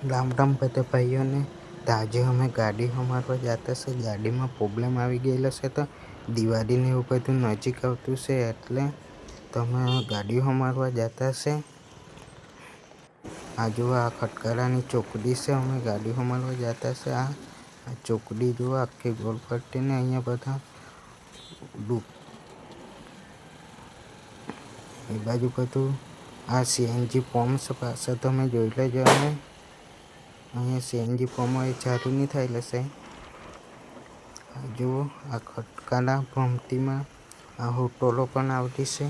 રામ રામ બધા ભાઈઓને. તો આજે અમે ગાડી અમારવા જતા છે. ગાડીમાં પ્રોબ્લેમ આવી ગયેલો છે. તો દિવાળીને એવું બધું નજીક આવતું છે એટલે તમે ગાડી અમારવા જતા છે. આ જુઓ આ ખટકારાની ચોકડી છે. અમે ગાડી અમારવા જતા છે. આ ચોકડી જુઓ આખી ગોલ ફરીને અહીંયા બધા એ બાજુ બધું આ સીએનજી પમ્પ પાસે તમે જોઈ લેજો. અને અહીંયા સીએનજી પમ્પ એ ચાલુ નહીં થયેલું છે. જુઓ આ ખટકાના ભમતીમાં આ હોટલો પણ આવતી છે.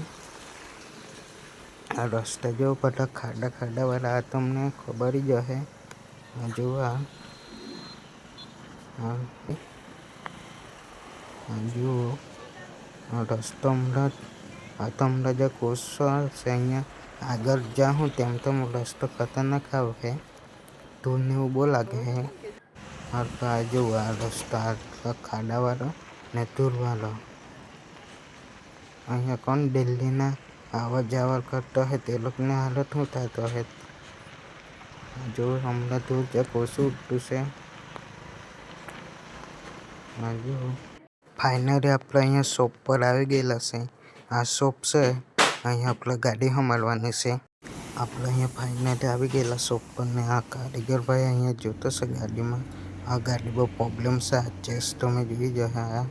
આ રસ્તા જો બધા ખાડા ખાડાવાળા આ તમને ખબર જ હશે. જુઓ જુઓ આ રસ્તો હમણાં જે કોસો છે અહીંયા આગળ જાઉં તેમ તો રસ્તો ખતરનાક આવે. ધૂળને એવું બહુ લાગે છે. આ જુઓ આ રસ્તો આટલો ખાડાવાળો ને ધૂળવાળો. અહીંયા કોણ દિલ્હીના આવવા જવા કરતો હોય તે લોકોની હાલત શું થતો હોય. જો હમણાં ધૂળ જે કોસું ઉઠતું છે. જો ફાઇનલી આપણે અહીંયા શોપ પર આવી ગયેલા છે. આ શોપ છે અહીંયા આપણે ગાડી સંભાળવાની છે. આપણે અહીંયા ફાઇનલી આવી ગયેલા શોપ પર. ને આ કારીગર ભાઈ અહીંયા જોતો છે ગાડીમાં. આ ગાડી બહુ પ્રોબ્લેમ છે. આ ચેસ તમે જોઈ જશે. આ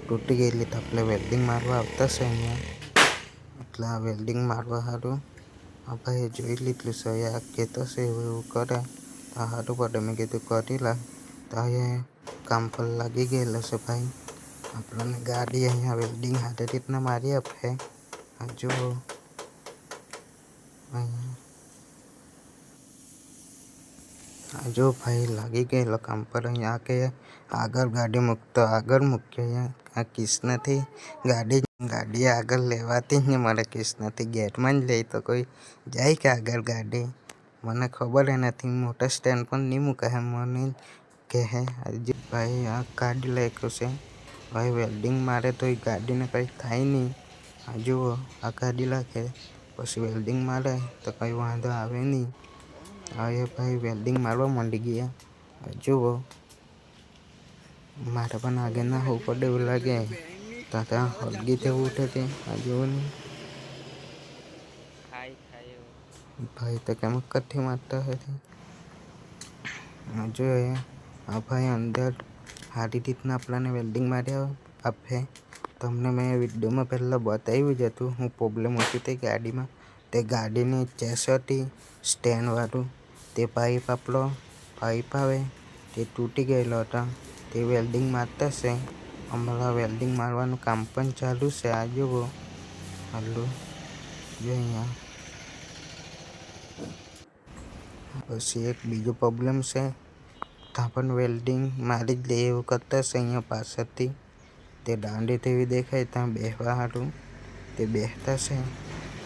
તૂટી ગયેલી તો આપણે વેલ્ડિંગ મારવા આવતા છે અહીંયા. એટલે આ વેલ્ડિંગ મારવા સારું આ ભાઈએ જોઈ લીધું છે. આ કહેતો છે એવું કરે તો સારું પડે. મેં કીધું કરી લા. તો અહીંયા કામ પર લાગી ગયેલો છે ભાઈ. આપણને ગાડી અહીંયા વેલ્ડિંગ સારી રીતના મારી આપે. જુઓ અહીંયા જો ભાઈ લાગી ગયેલો કામ પર. અહીંયા કે આગળ ગાડી મૂકતો આગળ મૂક્યો. અહીંયા આ કિસ્નાથી ગાડી આગળ લેવાતી જ નહીં મારે. કિસ્નાથી ગેટમાં જ લઈ તો કોઈ જાય કે આગળ ગાડી મને ખબર નથી. મોટા સ્ટેન્ડ પણ નહીં મૂકાય મને કહે. આજે ભાઈ આ ગાડી લાગ્યું છે ભાઈ. વેલ્ડિંગ મારે તો એ ગાડીને કંઈ થાય નહીં. આ જુઓ આ ગાડી લાગે પછી વેલ્ડિંગ મારે તો કંઈ વાંધો આવે નહીં. હવે ભાઈ વેલ્ડિંગ મારવા માંડી ગયા. જુઓ મારે પણ આગળ ના હોવું પડે એવું લાગે. ત્યાં હળગી થવું ઉઠે તે. આ જુઓ ને ભાઈ તો કેમ કઠી મારતા હતી. જો આ ભાઈ અંદર સારી રીતના આપણને વેલ્ડિંગ મારી આપે. તમને મેં વિડીયોમાં પહેલાં બતાવ્યું જ હતું હું પ્રોબ્લેમ હતી તે ગાડીમાં. તે ગાડીની ચેસ હતી સ્ટેન્ડવાળું. તે પાઇપ આવે તે તૂટી ગયેલો હતો. તે વેલ્ડિંગ મારતા છે. હમણાં વેલ્ડિંગ મારવાનું કામ પણ ચાલુ છે. આ જુઓ હાલું જો અહીંયા. પછી એક બીજો પ્રોબ્લેમ છે. ત્યાં પણ વેલ્ડિંગ મારી જ લે એવું કરતા છે. અહીંયા પાછળથી તે દાંડી તેવી દેખાય ત્યાં બેસવા સારું તે બેસતા છે.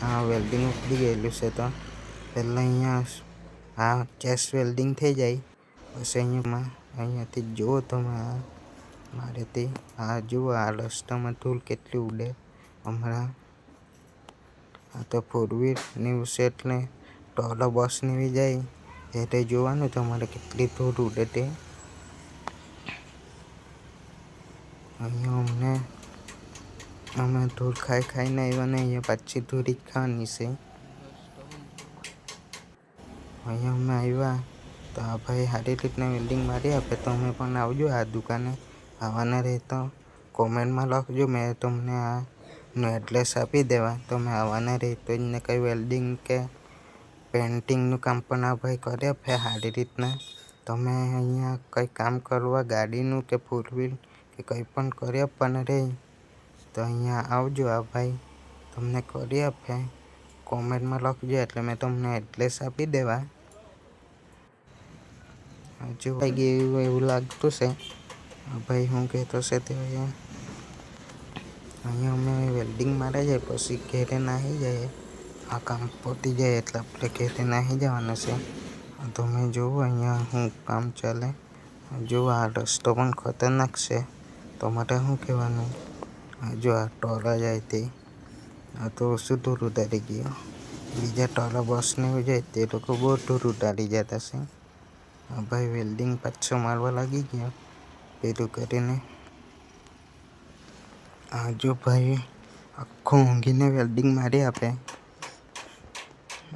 આ વેલ્ડિંગ ઉખડી ગયેલું છે. તો પહેલાં અહીંયા આ ચેસ વેલ્ડિંગ થઈ જાય પછી અહીંયાથી જુઓ તમે મારે તે આ જુઓ આ રસ્તામાં ધૂળ કેટલી ઉડે હમણાં. આ તો 4 વ્હીલ ન્યૂઝ છે એટલે ટોલો બસ ની જાય એટલે જોવાનું તમારે કેટલી ધૂળ ઉડે તે. અહીંયા અમે ધૂળ ખાઈને આવ્યા ને અહીંયા પાછી ધૂળ જ ખાવાની છે. અહીંયા અમે આવ્યા તો આ ભાઈ સારી રીતના વેલ્ડિંગ મારી આપે. તો અમે પણ આવજો આ દુકાને. આવવાના રહેતો કોમેન્ટમાં લખજો. મેં તમને આનું એડ્રેસ આપી દેવા. તમે આવવાના રહેતો જ ને કંઈ વેલ્ડિંગ કે પેન્ટિંગનું કામ પણ આ ભાઈ કરી આપે સારી રીતના. તમે અહીંયા કંઈ કામ કરવા ગાડીનું કે 4 વ્હીલ કે કંઈ પણ કરી આપવાના રહે તો અહીંયા આવજો. આ ભાઈ તમને કરી આપે. કોમેન્ટમાં લખજો એટલે મેં તમને એડ્રેસ આપી દેવા. હજુ એવું લાગતું છે. ભાઈ હું કહેતો છે તે અહીંયા અમે વેલ્ડિંગ મારે જાય પછી ઘેરે નાહી જાય. આ કામ પતી જાય એટલે આપણે ઘેરે નાહી જવાના છે. તમે જુઓ અહીંયા શું કામ ચાલે. જુઓ આ રસ્તો પણ ખતરનાક છે. તમારે શું કહેવાનું. જો આ ટોલા જાય તે આ તો ઓછું ધૂળ ઉતારી ગયો. બીજા ટોલા બસને જાય તે લોકો બહુ ધૂળ ઉતારી જતા છે. હા ભાઈ વેલ્ડિંગ પાછો મારવા લાગી ગયા પેલું કરીને. આ જો ભાઈ આખો ઊંઘીને વેલ્ડિંગ મારી આપે.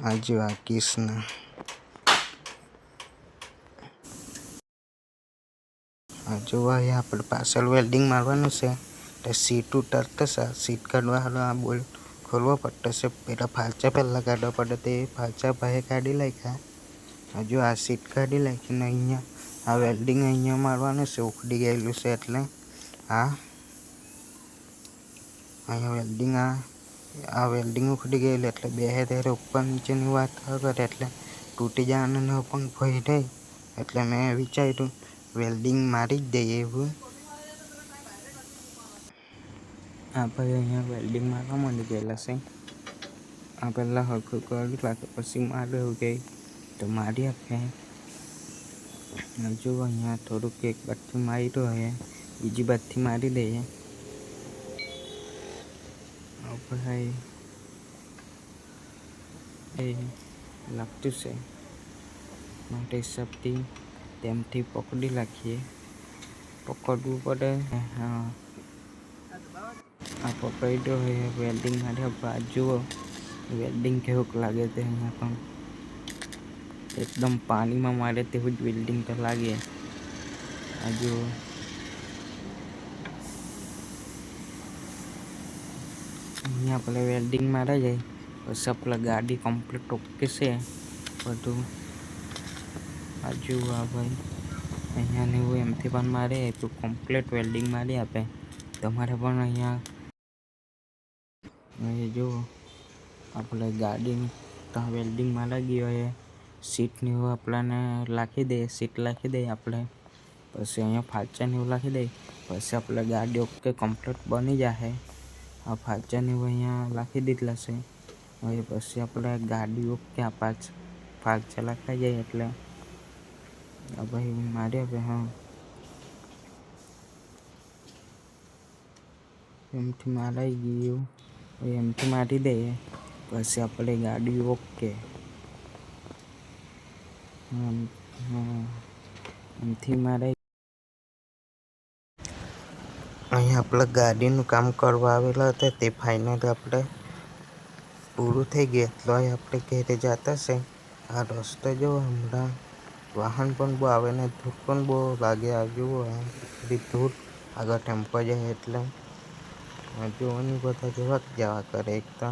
આ જો આ કિસના આ જો ભાઈ આપણે પાછળ વેલ્ડિંગ મારવાનું છે તો સીટ ઉતારતો છે. સીટ કાઢવા હાલો આ બોલ્ટ ખોલવો પડતો છે. પેલા ફાલચા પહેલાં કાઢવા પડે તે ફાલચા ભાઈ કાઢી નાખ્યા. હજુ આ સીટ કાઢી નાખીને અહીંયા આ વેલ્ડિંગ અહીંયા મારવાનું છે. ઉખડી ગયેલું છે એટલે આ અહીંયા વેલ્ડિંગ ઉખડી ગયેલું એટલે બે ત્યારે ઉપર નીચેની વાત કરે એટલે તૂટી જવાનું પણ ભય નહીં. એટલે મેં વિચાર્યું વેલ્ડિંગ મારી જ દઈએ એવું. આ ભાઈ અહીંયા વેલ્ડિંગ મારવા માંડી ગયેલા છે. આ પહેલાં હરખું કરી લાગે પછી મારે એવું કહે તો મારી આપે. હજુ અહીંયા થોડુંક એક બાજુથી માર્યું હોય બીજી બાજુથી મારી દઈએ. ભાઈ એ લાગતું છે માટે હિસાબથી તેમથી પકડી રાખીએ. પકડવું પડે. હા આ પકડી દો વેલ્ડિંગ માટે જુઓ વેલ્ડિંગ કેવુંક લાગે તે. અહીંયા પણ એકદમ પાણીમાં મારે તેવું જ વેલ્ડિંગ તો લાગે. આ જુઓ અહીંયા આપણે વેલ્ડિંગ મારા જાય પછી આપણે ગાડી કમ્પ્લીટ ઓકે છે બધું. આ જુઓ આ ભાઈ અહીંયા ને એવું એમથી પણ મારે તો કમ્પ્લીટ વેલ્ડિંગ મારી આપે. તમારે પણ અહીંયા જુઓ આપણે ગાડીની તો વેલ્ડિંગ મારા ગઈ હોય સીટની એવું આપણને રાખી દે. સીટ રાખી દઈએ આપણે પછી અહીંયા ફાલચાને એવું રાખી દઈએ પછી આપણે ગાડી ઓકે કમ્પ્લીટ બની જશે. આ ફાલચાને એવું અહીંયા રાખી દીધેલા છે. હવે પછી આપણે ગાડી ઓકે આ ફાલચા લખાઈ જાય એટલે આ ભાઈ મારી આપે. હા એમથી મારાઈ ગયું એમથી મારી દઈએ પછી આપણે ગાડી ઓકે. એમથી મારાઈ અહીંયા આપણે ગાડીનું કામ કરવા આવેલા હતા તે ફાઇનલ આપણે પૂરું થઈ ગયું. એટલે આપણે ઘરે જતા છે. આ રસ્તો જો હમણાં વાહન પણ બહુ આવે ને ધૂળ પણ બહુ લાગે. આ જુઓ બધી ધૂળ આગળ ટેમ્પો જાય એટલે જોવાની બધા જેવા જવા કરે. એક તો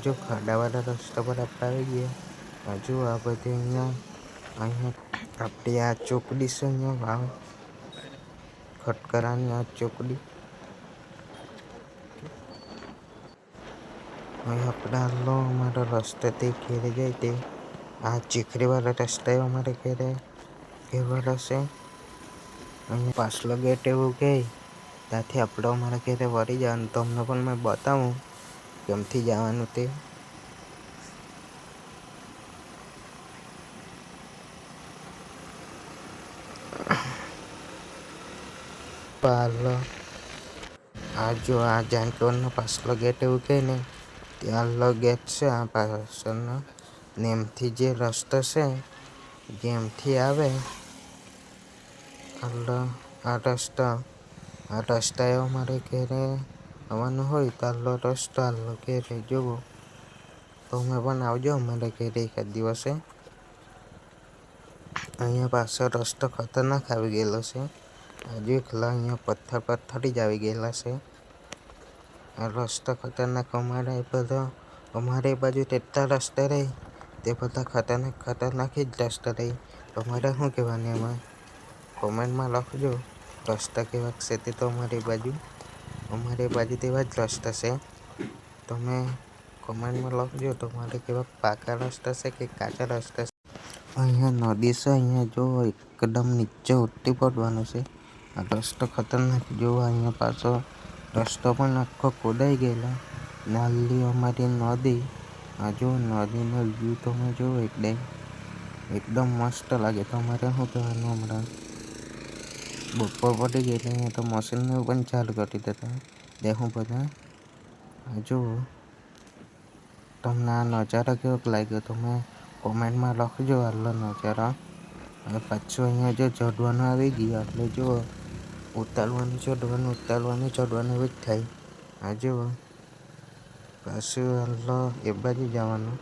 હજુ ખાડાવાળા રસ્તા પર આપણે આવી ગયા. હજુ આ બધી અહીંયા આપણી આ ચોકડી છે. અહીંયા વાવ ખટકરાની આ ચોકડી અહીં આપણે હાલો અમારા રસ્તાથી ઘેરે જાય તે આ ચીખરીવાળા રસ્તા અમારે ઘેરે કહેવાલા છે. અહીંયા પાછલો ગેટ એવું કહે ત્યાંથી આપણે અમારા ઘેરે વળી જવાનું. તમને પણ મેં બતાવું કેમથી જવાનું તે. પાલો આ જો આ જાનકીવાડનો પાછલો ગેટ એવું કહે ને ત્યાંનો ગેટ છે આ પાછળનો. ને એમથી જે રસ્તો છે જેમથી આવે આ રસ્તા એ અમારે ઘેરે આવવાનું હોય તો આટલો રસ્તો આટલો ઘેરે જુઓ. તમે પણ આવજો અમારે ઘેરે એકાદ દિવસે. અહીંયા પાછળ રસ્તો ખતરનાક આવી ગયેલો છે. હજુ એકલા અહીંયા પથ્થર જ આવી ગયેલા છે. આ રસ્તો ખતરનાક અમારે બાજુ તેટલા રસ્તા રહે તે બધા ખતરનાક જ રસ્તા રહે. તમારે શું કહેવાનું એમાં કોમેન્ટમાં લખજો રસ્તા કેવા છે તે. તો અમારી બાજુ તેવા જ રસ્તા છે. તમે કોમેન્ટમાં લખજો તમારે કેવા પાકા રસ્તા છે કે કાચા રસ્તા છે. અહીંયા નદી છે. અહીંયા જો એકદમ નીચે ઉતરી પડવાનું છે. આ રસ્તો ખતરનાક જોવો. અહીંયા પાછો રસ્તો પણ આખો ખોદાઈ ગયેલો. નાલી અમારી નદી. આ જો નદીનો વ્યૂ તમે જુઓ એકદમ મસ્ત લાગે. તમારે શું કહેવાનું હમણાં બપોર પડી ગઈ એટલે અહીંયા તો મશીનને પણ ચાલુ કરી દેતા દેખું બધા. આ જુઓ તમને આ નજારો કેવો લાગ્યો તમે કોમેન્ટમાં લખજો. આટલો નજારો હવે પાછું અહીંયા જો ચઢવાનું આવી ગયું એટલે જુઓ ઉતારવાનું ચઢવાનું એવું જ થાય. આ જુઓ પાછું હલો એ બાજુ જવાનું.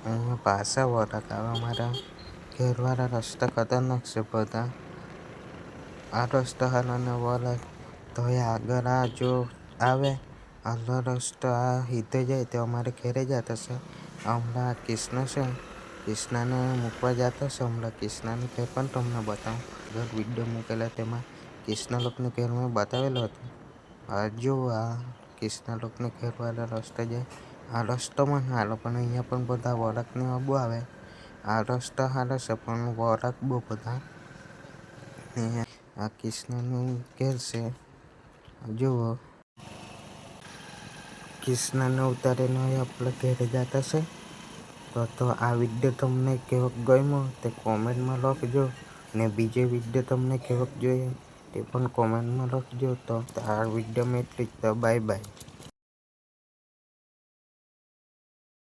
અહીંયા પાછા વળાંક આવે. અમારા ઘરવાળા રસ્તા ખતરનાક છે બધા. આ રસ્તો હાલવાને વળાંક તો એ આગળ આ જો આવે આલો રસ્તો આ હીધે જાય તો અમારે ઘરે જતા છે. હમણાં કિષ્ણ છે, કિષ્ણાને મૂકવા જતા છે. હમણાં કિષ્ણાનું ઘર પણ તમને બતાવું. આગળ વિડીયો મૂકેલા તેમાં કિષ્ણા લોકોનું ઘર મેં બતાવેલું હતું. આ જો આ કિષ્ણા લોકોનું ઘરવાળા રસ્તે જાય. આ રસ્તોમાં હાલો પણ અહીંયા પણ બધા વળાંકને બહુ આવે. આ રસ્તો હારો છે પણ વળાંક બહુ બધા. આ કિષ્ણાનું ઘર છે. જુઓ કિષ્ણાને ઉતારીને આપણે ઘરે જતા છે. તો આ વિડીયો તમને કેવો ગમ્યો તે કોમેન્ટમાં લખજો. ને બીજો વિડીયો તમને કેવો જોઈએ તે પણ કોમેન્ટમાં લખજો. તો આ વિડીયો મેં એટલી જ. તો બાય બાય.